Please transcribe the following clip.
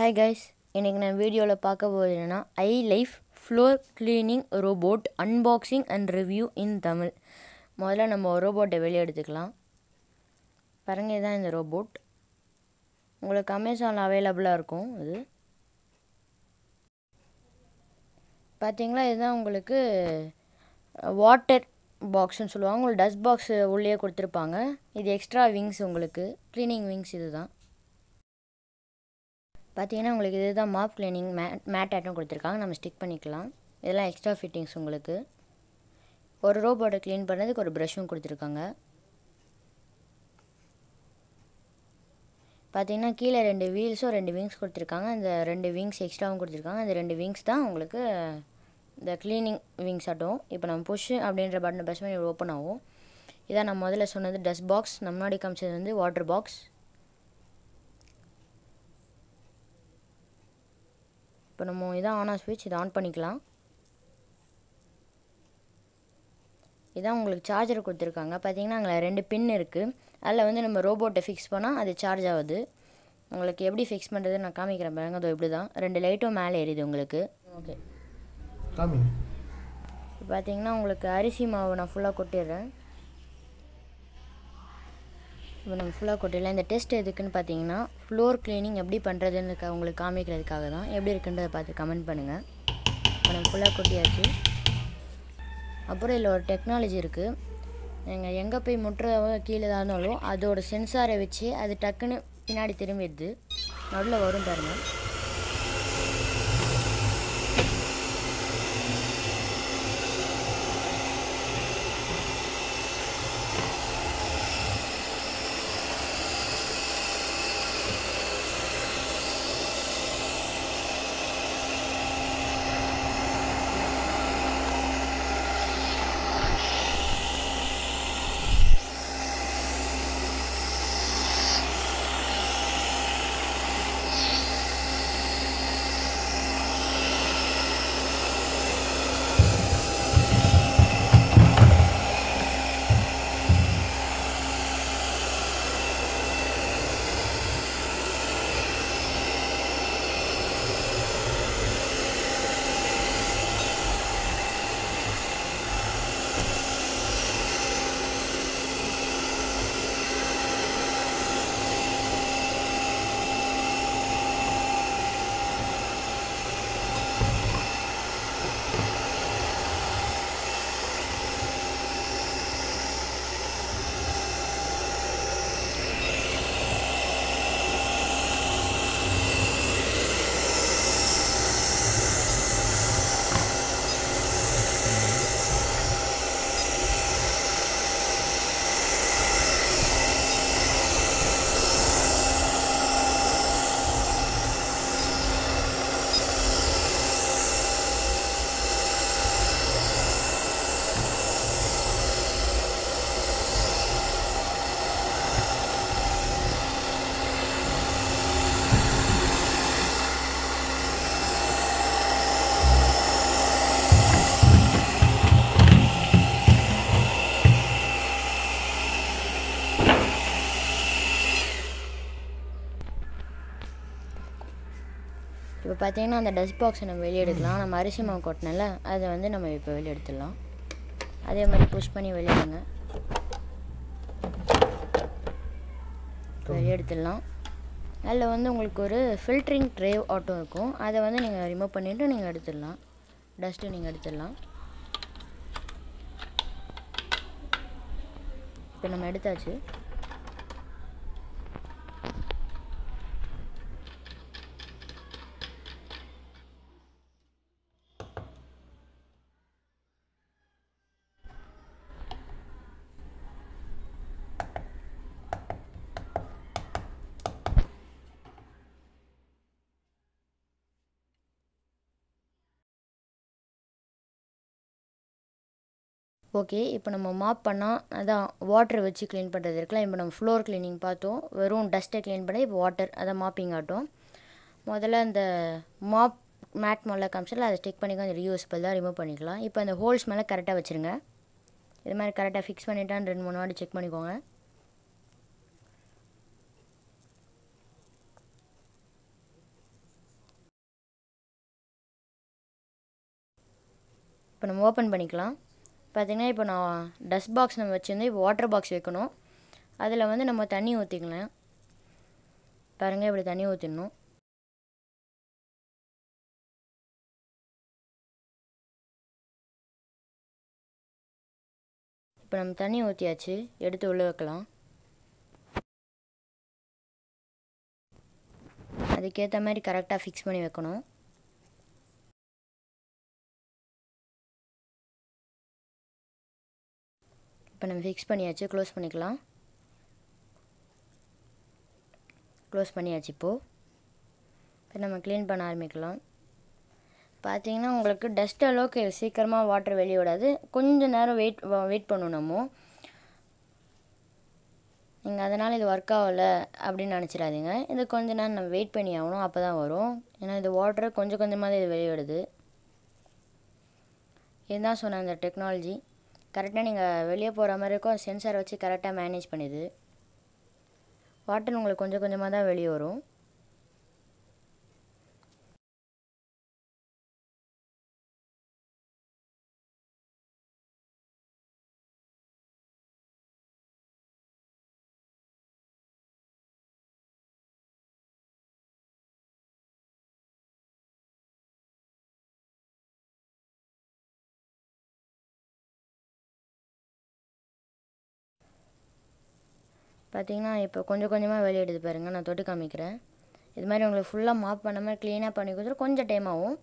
Hi guys, இன்னைக்கு நான் வீடியோவில் பார்க்க போகிறது என்னன்னா iLiFe floor cleaning robot unboxing and review in Tamil. முதல்ல நம்ம ரோபோட்டை வெளியே எடுத்துக்கலாம். பாருங்க, இதுதான் இந்த ரோபோட். உங்களுக்கு அமேசானில் அவைலபிளாக இருக்கும். இது பார்த்தீங்களா, இதுதான் உங்களுக்கு வாட்டர் பாக்ஸ்ன்னு சொல்லுவாங்க. உங்களுக்கு டஸ்ட் பாக்ஸ் உள்ளே கொடுத்துருப்பாங்க. இது எக்ஸ்ட்ரா விங்ஸ், உங்களுக்கு க்ளீனிங் விங்ஸ் இது தான். பார்த்தீங்கன்னா உங்களுக்கு இதுதான் மாப் கிளீனிங் மேட் ஆட்டம் கொடுத்துருக்காங்க. நம்ம ஸ்டிக் பண்ணிக்கலாம். இதெல்லாம் எக்ஸ்ட்ரா ஃபிட்டிங்ஸ். உங்களுக்கு ஒரு ரோபோட்டை க்ளீன் பண்ணுறதுக்கு ஒரு ப்ரஷ்ஷும் கொடுத்துருக்காங்க. பார்த்தீங்கன்னா கீழே 2 வீல்ஸும் 2 விங்ஸ் கொடுத்துருக்காங்க. அந்த 2 விங்ஸ் எக்ஸ்ட்ராவும் கொடுத்துருக்காங்க. அந்த 2 விங்ஸ் தான் உங்களுக்கு இந்த க்ளீனிங் விங்ஸ் ஆட்டும். இப்போ நம்ம புஷ் அப்படின்ற பட்டனை ப்ரெஸ் பண்ணி ஓப்பன் ஆகும். இதான் நான் முதல்ல சொன்னது டஸ்ட் பாக்ஸ். நம்ம முன்னாடி காமிச்சது வந்து வாட்டர் பாக்ஸ். இப்போ நம்ம இதான் ஆன் ஆஃப் ஸ்விட்ச், இதை ஆன் பண்ணிக்கலாம். இதான் உங்களுக்கு சார்ஜர் கொடுத்துருக்காங்க. பார்த்தீங்கன்னா அங்கே 2 பின் இருக்குது. அதில் வந்து நம்ம ரோபோட்டை ஃபிக்ஸ் பண்ணால் அது சார்ஜ் ஆகுது. உங்களுக்கு எப்படி ஃபிக்ஸ் பண்ணுறது நான் காமிக்கிறேன் பாருங்க. அது இப்படி தான் 2 லைட்டும் மேலே எரியுது உங்களுக்கு. ஓகே, இப்போ பார்த்தீங்கன்னா உங்களுக்கு அரிசி மாவு நான் ஃபுல்லாக கொட்டிடுறேன். இப்போ நம்ம ஃபுல்லாக கொட்டிடலாம். இந்த டெஸ்ட் எதுக்குன்னு பார்த்தீங்கன்னா ஃப்ளோர் க்ளீனிங் எப்படி பண்ணுறதுன்னு உங்களுக்கு காமிக்கிறதுக்காக தான். எப்படி இருக்குன்றதை பார்த்து கமெண்ட் பண்ணுங்கள். இப்போ நம்ம ஃபுல்லாக கொட்டியாச்சு. அப்புறம் இதில் ஒரு டெக்னாலஜி இருக்குது. நீங்கள் எங்கே போய் முட்டுறதோ கீழே தான் இருந்தாலும் அதோட சென்சாரை வச்சு அது டக்குன்னு பின்னாடி திரும்பிடுது. நடுவில் வரும் பாருங்கள். இப்போ பார்த்தீங்கன்னா அந்த டஸ்ட் பாக்ஸை நம்ம வெளியே எடுக்கலாம். நம்ம அரிசி மாவு கொட்டினல அதை வந்து நம்ம இப்போ வெளியே எடுத்துடலாம். அதே மாதிரி புஷ் பண்ணி வெளியிடுங்க. வெளியே எடுத்துடலாம். அதில் வந்து உங்களுக்கு ஒரு ஃபில்ட்ரிங் ட்ரே ஆட்டோ இருக்கும். அதை வந்து நீங்கள் ரிமூவ் பண்ணிவிட்டு நீங்கள் எடுத்துடலாம். டஸ்ட்டு நீங்கள் எடுத்துடலாம். இப்போ நம்ம எடுத்தாச்சு. ஓகே, இப்போ நம்ம மாப் பண்ணால் அதான் வாட்டர் வச்சு க்ளீன் பண்ணுறது இருக்கலாம். இப்போ நம்ம ஃப்ளோர் க்ளீனிங் பார்த்தோம். வெறும் டஸ்ட்டை க்ளீன் பண்ணி இப்போ வாட்டர் அதை மாப்பிங் ஆட்டும். முதல்ல அந்த மாப் மேட் முதல்ல காமிச்சிடல, அதை ஸ்டிக் பண்ணிக்க அந்த ரீயூஸபிள் தான் ரிமூவ் பண்ணிக்கலாம். இப்போ அந்த ஹோல்ஸ் மேலே கரெக்டாக வச்சுருங்க. இது மாதிரி கரெக்டாக ஃபிக்ஸ் பண்ணிவிட்டான்னு 2-3 வாட்டி செக் பண்ணிக்கோங்க. இப்போ நம்ம ஓப்பன் பண்ணிக்கலாம். பார்த்திங்கன்னா இப்போ நான் டஸ்ட் பாக்ஸ் நம்ம வச்சுருந்து இப்போ வாட்டர் பாக்ஸ் வைக்கணும். அதில் வந்து நம்ம தண்ணி ஊற்றிக்கலாம். பாருங்கள், இப்படி தண்ணி ஊற்றிடணும். இப்போ நம்ம தண்ணி ஊற்றியாச்சு, எடுத்து உள்ளே வைக்கலாம். அதுக்கேற்ற மாதிரி கரெக்டாக ஃபிக்ஸ் பண்ணி வைக்கணும். இப்போ நம்ம ஃபிக்ஸ் பண்ணியாச்சு, க்ளோஸ் பண்ணிக்கலாம். க்ளோஸ் பண்ணியாச்சு. இப்போ நம்ம க்ளீன் பண்ண ஆரம்பிக்கலாம். பார்த்திங்கன்னா உங்களுக்கு டஸ்ட் அளவுக்கு சீக்கிரமாக வாட்டர் வெளியே விடாது. கொஞ்சம் நேரம் வெயிட் பண்ணணும் நம்ம. நீங்கள் அதனால் இது ஒர்க் ஆகலை அப்படின்னு நினச்சிடாதீங்க. இது கொஞ்சம் நேரம் நம்ம வெயிட் பண்ணி ஆகணும், அப்போ தான் வரும். ஏன்னா இது வாட்டர் கொஞ்சம் கொஞ்சமாக இது வெளியே விடுது. இதுதான் சொன்ன அந்த டெக்னாலஜி. கரெக்டாக நீங்கள் வெளியே போகிற மாதிரி இருக்கும், சென்சார் வச்சு கரெக்டாக மேனேஜ் பண்ணுது. வாட்டர் உங்களுக்கு கொஞ்சம் கொஞ்சமாக தான் வெளியே வரும். பார்த்திங்கன்னா இப்போ கொஞ்சம் கொஞ்சமாக வெளியிடுது பாருங்கள். நான் தொட்டு காமிக்கிறேன். இது மாதிரி உங்களுக்கு ஃபுல்லாக மாப் பண்ண மாதிரி க்ளீனாக பண்ணி கொடுத்துட்டு கொஞ்சம் டைம் ஆகும்.